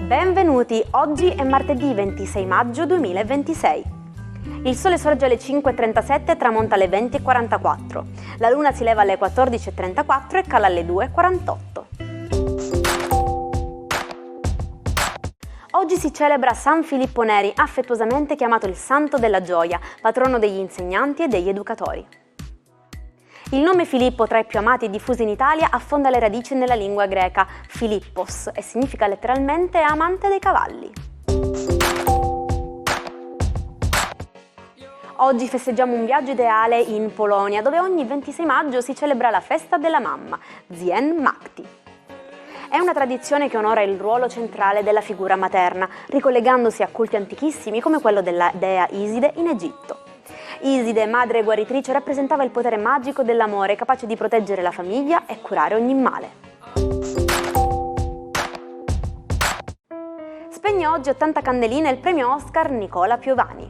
Benvenuti, oggi è martedì 26 maggio 2026. Il sole sorge alle 5.37 e tramonta alle 20.44. La luna si leva alle 14.34 e cala alle 2.48. Oggi si celebra San Filippo Neri, affettuosamente chiamato il Santo della Gioia, patrono degli insegnanti e degli educatori. Il nome Filippo, tra i più amati e diffusi in Italia, affonda le radici nella lingua greca, Philippos, e significa letteralmente amante dei cavalli. Oggi festeggiamo un viaggio ideale in Polonia, dove ogni 26 maggio si celebra la festa della mamma, Dzień Matki. È una tradizione che onora il ruolo centrale della figura materna, ricollegandosi a culti antichissimi come quello della dea Iside in Egitto. Iside, madre guaritrice, rappresentava il potere magico dell'amore, capace di proteggere la famiglia e curare ogni male. Spegne oggi 80 candeline il premio Oscar Nicola Piovani.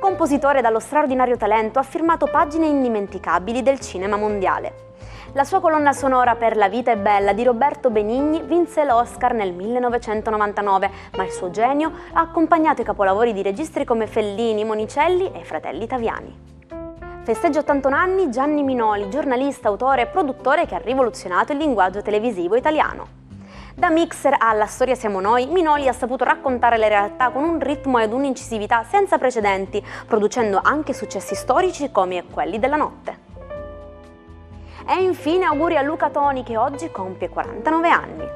Compositore dallo straordinario talento, ha firmato pagine indimenticabili del cinema mondiale. La sua colonna sonora per La vita è bella di Roberto Benigni vinse l'Oscar nel 1999, ma il suo genio ha accompagnato i capolavori di registi come Fellini, Monicelli e i fratelli Taviani. Festeggia 81 anni Gianni Minoli, giornalista, autore e produttore che ha rivoluzionato il linguaggio televisivo italiano. Da mixer alla Storia siamo noi, Minoli ha saputo raccontare le realtà con un ritmo ed un'incisività senza precedenti, producendo anche successi storici come quelli della notte. E infine auguri a Luca Toni che oggi compie 49 anni.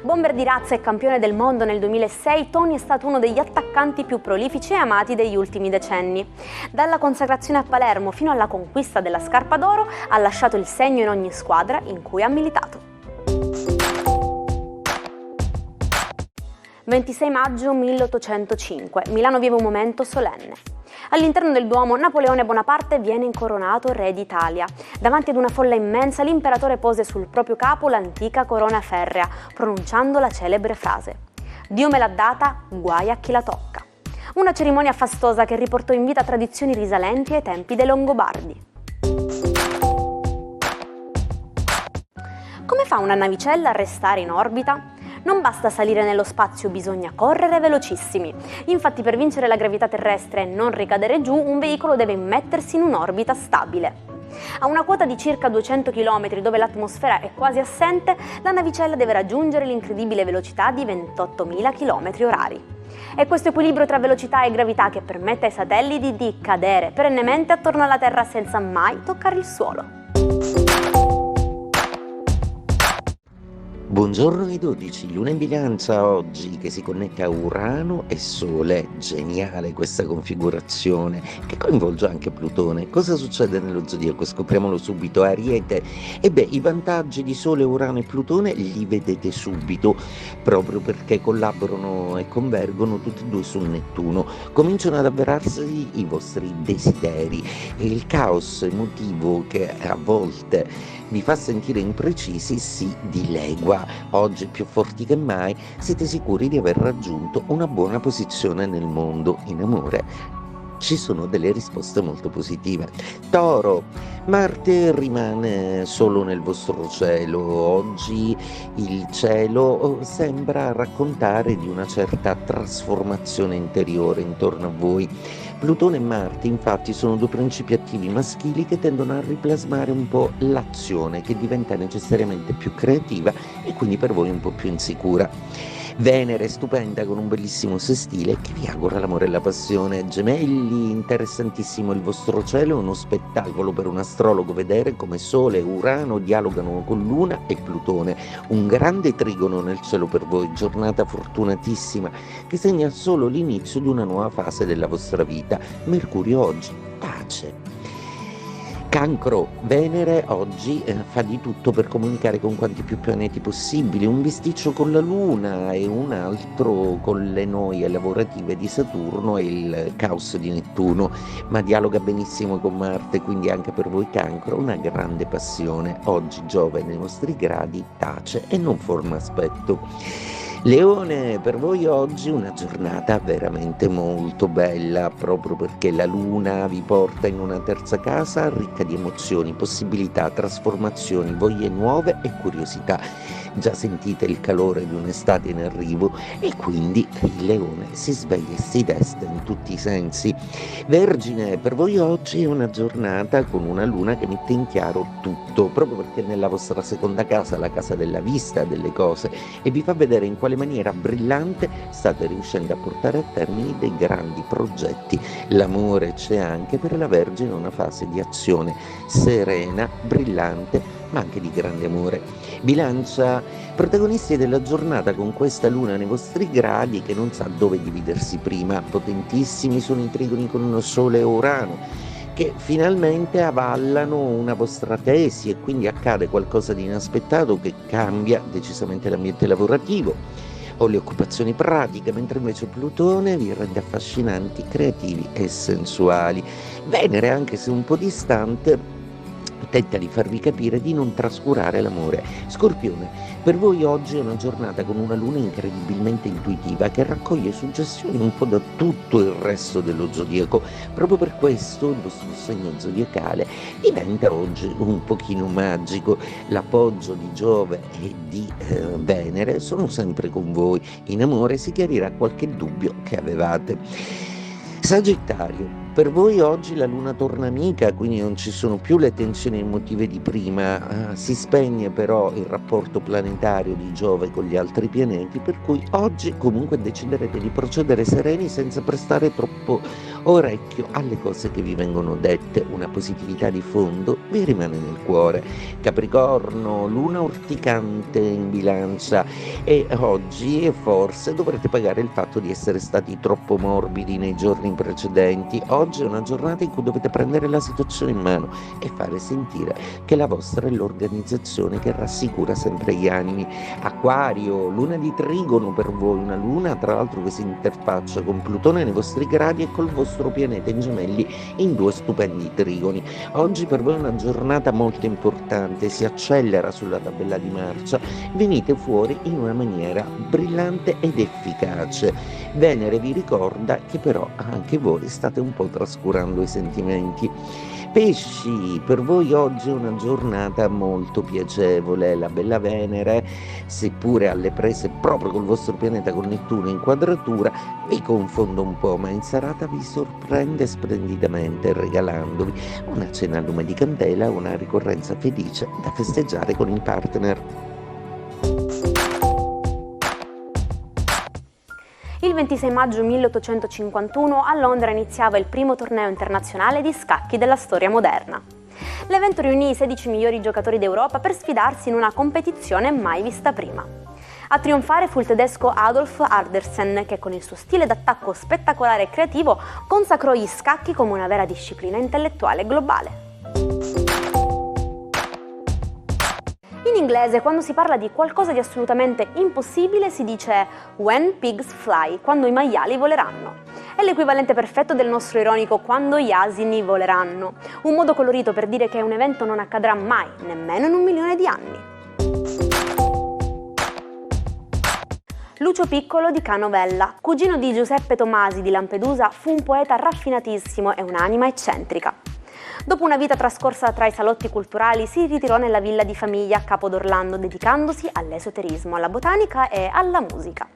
Bomber di razza e campione del mondo nel 2006, Toni è stato uno degli attaccanti più prolifici e amati degli ultimi decenni. Dalla consacrazione a Palermo fino alla conquista della Scarpa d'Oro ha lasciato il segno in ogni squadra in cui ha militato. 26 maggio 1805, Milano vive un momento solenne. All'interno del Duomo Napoleone Bonaparte viene incoronato re d'Italia. Davanti ad una folla immensa l'imperatore pose sul proprio capo l'antica corona ferrea, pronunciando la celebre frase: «Dio me l'ha data, guai a chi la tocca». Una cerimonia fastosa che riportò in vita tradizioni risalenti ai tempi dei Longobardi. Come fa una navicella a restare in orbita? Non basta salire nello spazio, bisogna correre velocissimi. Infatti, per vincere la gravità terrestre e non ricadere giù, un veicolo deve immettersi in un'orbita stabile. A una quota di circa 200 km, dove l'atmosfera è quasi assente, la navicella deve raggiungere l'incredibile velocità di 28.000 km/h. È questo equilibrio tra velocità e gravità che permette ai satelliti di cadere perennemente attorno alla Terra senza mai toccare il suolo. Buongiorno ai 12, luna in bilancia oggi che si connette a Urano e Sole. Geniale questa configurazione che coinvolge anche Plutone. Cosa succede nello zodiaco? Scopriamolo subito. Ariete. I vantaggi di Sole, Urano e Plutone li vedete subito, proprio perché collaborano e convergono tutti e due su Nettuno. Cominciano ad avverarsi i vostri desideri e il caos emotivo che a volte vi fa sentire imprecisi si dilegua. Oggi più forti che mai siete sicuri di aver raggiunto una buona posizione nel mondo. In amore ci sono delle risposte molto positive. Toro, Marte rimane solo nel vostro cielo. Oggi il cielo sembra raccontare di una certa trasformazione interiore intorno a voi. Plutone e Marte infatti sono due principi attivi maschili che tendono a riplasmare un po' l'azione, che diventa necessariamente più creativa e quindi per voi un po' più insicura. Venere stupenda con un bellissimo sestile che vi augura l'amore e la passione. Gemelli, interessantissimo il vostro cielo, uno spettacolo per un astrologo vedere come Sole e Urano dialogano con Luna e Plutone. Un grande trigono nel cielo per voi, giornata fortunatissima che segna solo l'inizio di una nuova fase della vostra vita. Mercurio oggi tace. Cancro, Venere oggi fa di tutto per comunicare con quanti più pianeti possibili, un bisticcio con la Luna e un altro con le noie lavorative di Saturno e il caos di Nettuno, ma dialoga benissimo con Marte, quindi anche per voi Cancro una grande passione. Oggi Giove nei vostri gradi tace e non forma aspetto. Leone, per voi oggi una giornata veramente molto bella, proprio perché la luna vi porta in una terza casa ricca di emozioni, possibilità, trasformazioni, voglie nuove e curiosità. Già sentite il calore di un'estate in arrivo e quindi il leone si sveglia e si desta in tutti i sensi. Vergine, per voi oggi è una giornata con una luna che mette in chiaro tutto, proprio perché nella vostra seconda casa, la casa della vista delle cose, e vi fa vedere in quale maniera brillante state riuscendo a portare a termine dei grandi progetti. L'amore c'è anche per la Vergine, una fase di azione serena, brillante, ma anche di grande amore. Bilancia, protagonisti della giornata con questa luna nei vostri gradi che non sa dove dividersi prima. Potentissimi sono i trigoni con Sole e Urano, che finalmente avallano una vostra tesi e quindi accade qualcosa di inaspettato che cambia decisamente l'ambiente lavorativo o le occupazioni pratiche, mentre invece Plutone vi rende affascinanti, creativi e sensuali. Venere, anche se un po' distante, tenta di farvi capire di non trascurare l'amore. Scorpione, per voi oggi è una giornata con una luna incredibilmente intuitiva che raccoglie suggestioni un po' da tutto il resto dello zodiaco. Proprio per questo il vostro segno zodiacale diventa oggi un pochino magico. L'appoggio di Giove e di Venere sono sempre con voi. In amore si chiarirà qualche dubbio che avevate. Sagittario, per voi oggi la luna torna amica, quindi non ci sono più le tensioni emotive di prima, si spegne però il rapporto planetario di Giove con gli altri pianeti, per cui oggi comunque deciderete di procedere sereni senza prestare troppo orecchio alle cose che vi vengono dette. Una positività di fondo vi rimane nel cuore. Capricorno, luna urticante in Bilancia e oggi forse dovrete pagare il fatto di essere stati troppo morbidi nei giorni precedenti. Oggi è una giornata in cui dovete prendere la situazione in mano e fare sentire che la vostra è l'organizzazione che rassicura sempre gli animi. Acquario, luna di trigono per voi, una luna tra l'altro che si interfaccia con Plutone nei vostri gradi e col vostro pianeta in gemelli in due stupendi trigoni. Oggi per voi è una giornata molto importante, si accelera sulla tabella di marcia, venite fuori in una maniera brillante ed efficace. Venere vi ricorda che però anche voi state un po' trascurando i sentimenti. Pesci, per voi oggi è una giornata molto piacevole. La bella Venere, seppure alle prese proprio col vostro pianeta con Nettuno in quadratura, vi confonde un po', ma in serata vi sorprende splendidamente regalandovi una cena a lume di candela, una ricorrenza felice da festeggiare con il partner. Il 26 maggio 1851 a Londra iniziava il primo torneo internazionale di scacchi della storia moderna. L'evento riunì i 16 migliori giocatori d'Europa per sfidarsi in una competizione mai vista prima. A trionfare fu il tedesco Adolf Andersen, che con il suo stile d'attacco spettacolare e creativo consacrò gli scacchi come una vera disciplina intellettuale globale. In inglese, quando si parla di qualcosa di assolutamente impossibile, si dice when pigs fly, quando i maiali voleranno. È l'equivalente perfetto del nostro ironico quando gli asini voleranno, un modo colorito per dire che un evento non accadrà mai, nemmeno in 1 milione di anni. Lucio Piccolo di Canovella, cugino di Giuseppe Tomasi di Lampedusa, fu un poeta raffinatissimo e un'anima eccentrica. Dopo una vita trascorsa tra i salotti culturali, si ritirò nella villa di famiglia a Capo d'Orlando, dedicandosi all'esoterismo, alla botanica e alla musica.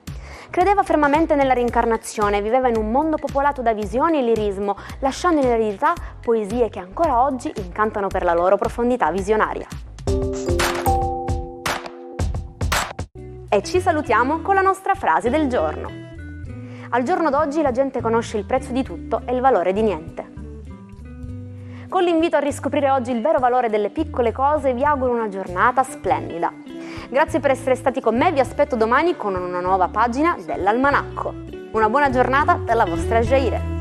Credeva fermamente nella reincarnazione, viveva in un mondo popolato da visioni e lirismo, lasciando in eredità poesie che ancora oggi incantano per la loro profondità visionaria. E ci salutiamo con la nostra frase del giorno. Al giorno d'oggi la gente conosce il prezzo di tutto e il valore di niente. Con l'invito a riscoprire oggi il vero valore delle piccole cose, vi auguro una giornata splendida. Grazie per essere stati con me, vi aspetto domani con una nuova pagina dell'Almanacco. Una buona giornata dalla vostra Jaire.